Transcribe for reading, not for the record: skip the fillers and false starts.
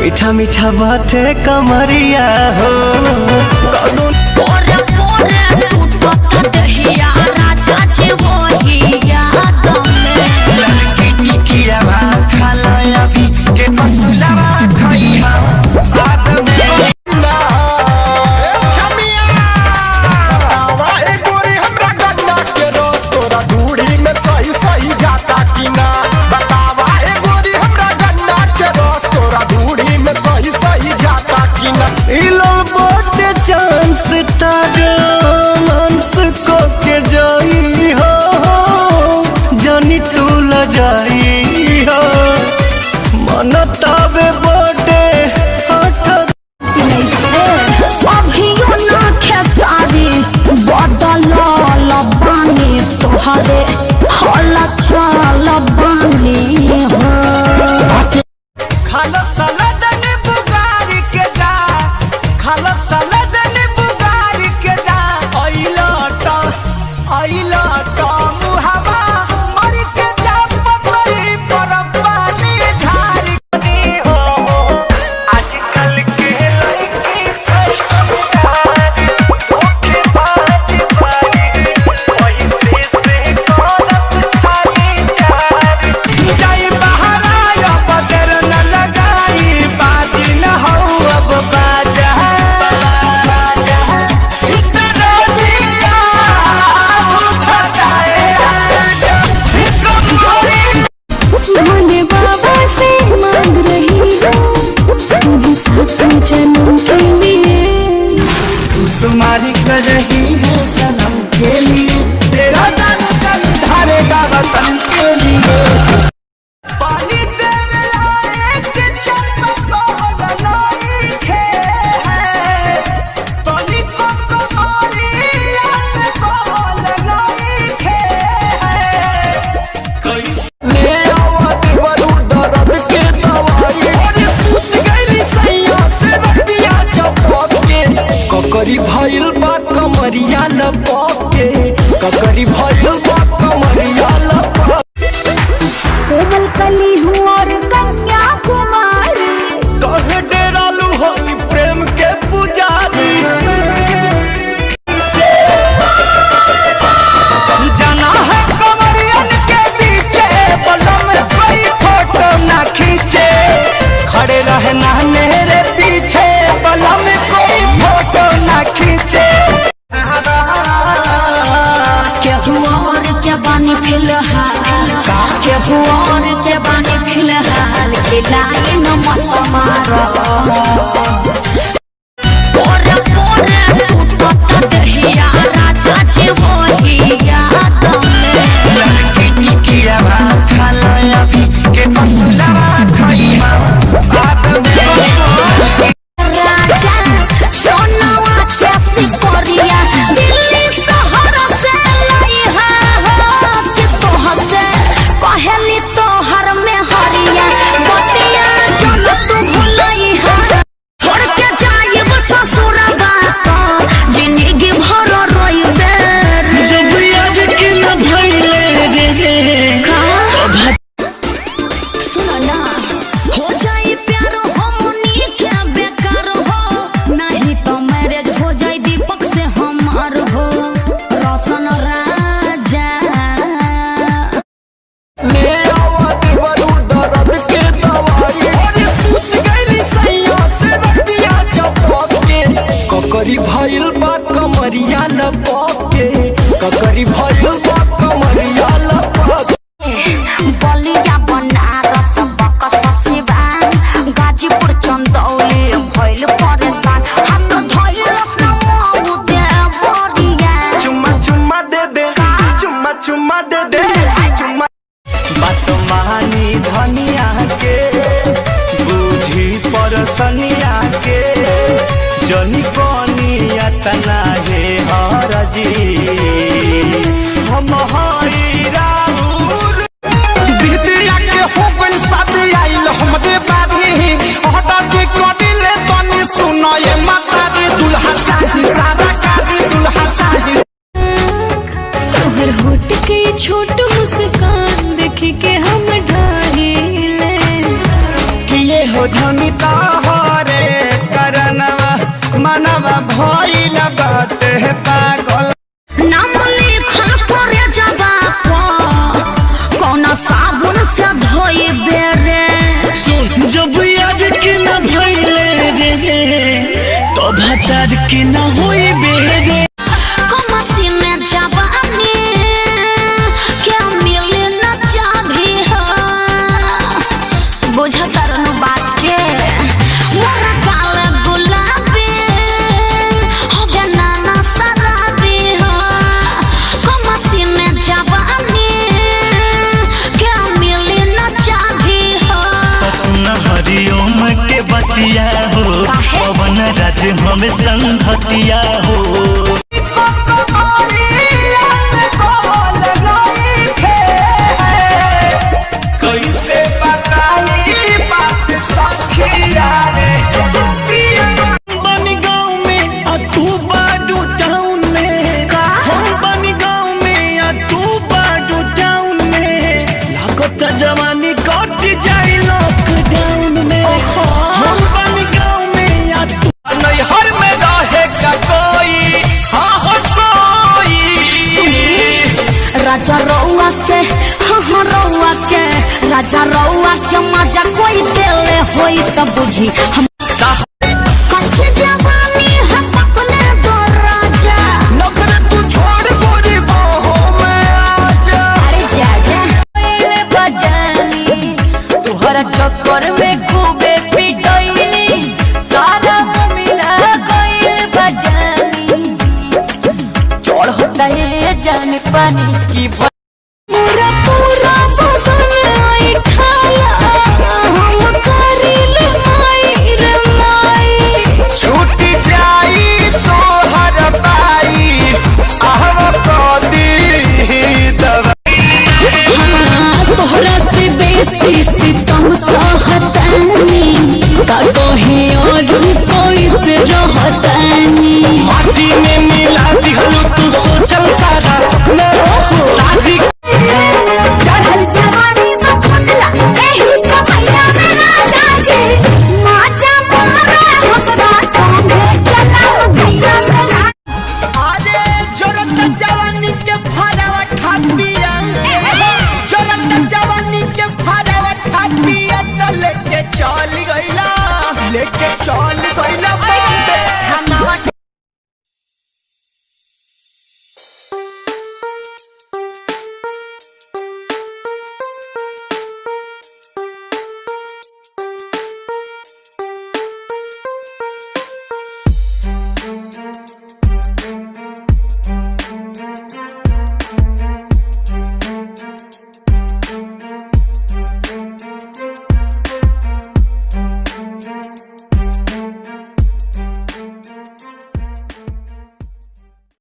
मीठा मीठा बाते कमरिया हो जाई हो मन तबे बड़े अभियो ना खेसारी बदल लबानी तोहरे हला चल बानी हो खाला सलादन बुगारी के जा खाला सलादन बुगारी के जा आइला टा मुहावा तुम्हारी कर रही है सनम के लिए तेरा जान कल धारेगा वतन के लिए पानी देवे एक चप्पा को ललाई खे है तोनी को कमरिया को ललाई खे है कैसे ले आवत बरू दर्द के दवाई और सूत गईली सैया से रतिया चपक के ककरी भइल बा कमरिया लपके ककरी भइल बा कमरिया लपके कोमल कली हूँ और कन्या कुमारी कहे डेरालू होई प्रेम के पुजारी जाना है कमरियन के पीछे बलम कोई फोटो ना खींचे खड़े रहना मेरे पीछे बलम कोई फोटो ना खींचे फिलहाल खिलाए न मत मारो दहिया राजा जी वही याद ककरी भइल बा कमरिया लपके ककरी भइल बा कमरिया लपके बलिया बनारस बक्सर सिवान गाजीपुर चंदौली भइल परेशान हाथ धइलस न मौदे बरिया चुम्मा दे दे चुम्मा दे दे चुम्मा बात महानी धनिया के बूझी परसनिया के जनी कोनिया तना हे हरजी हम हरी प्यार के ना होई बेरे कमसी में जवानी क्या मिले न चाभी हो बुझा तरनु बात के मोरा गाल गुलाबी हो गया नाना शराबी हो कमसी में जवानी क्या मिले न चाभी हो सुना हरिओम के बतिया हो पवन राज हमें संगतिया हो कैसे बताई बात सखिया रे बन गाँव में आ तू बाडू टाउन में हम बन गाँव में आ तू बाडू टाउन में लागत जवानी कट जाई लॉकडाउन में हम बन गाँव में आ तू नैहर में रहेगा कोई हाँ हो कोई राजा रउआ के हाँ रउआ के राजा रउआ के मजा कोई देले होई तब बुझी हम कच्चे जवानी है पकने दो राजा नखरे तू छोड़ गोरी बाहों में आजा अरे जा जा पहले बजानी तुहरा चक्कर में खूबे पिटैनी सारा मिला गइल बजानी चढ़ता है जान पानी की पूरा पूरा बदन आई खाला हम करिल माई रे माई छूट जाई तो हर पाई आहवा को दी दवाई तोहरा से बेसी सितम सहतानी का कहे और कोई से रहतानी माटी में मिला दिहलू तू सोचल सारा सपना शादी चढ़ल जवानी में फसला एही समैया में राजा जी माचा मारे हमरा संगे चला भैया मेरा अरे जोरत जवानी के फरावा ठापिया जोरत जवानी के फरावा ठापिया तो लेके चल गइला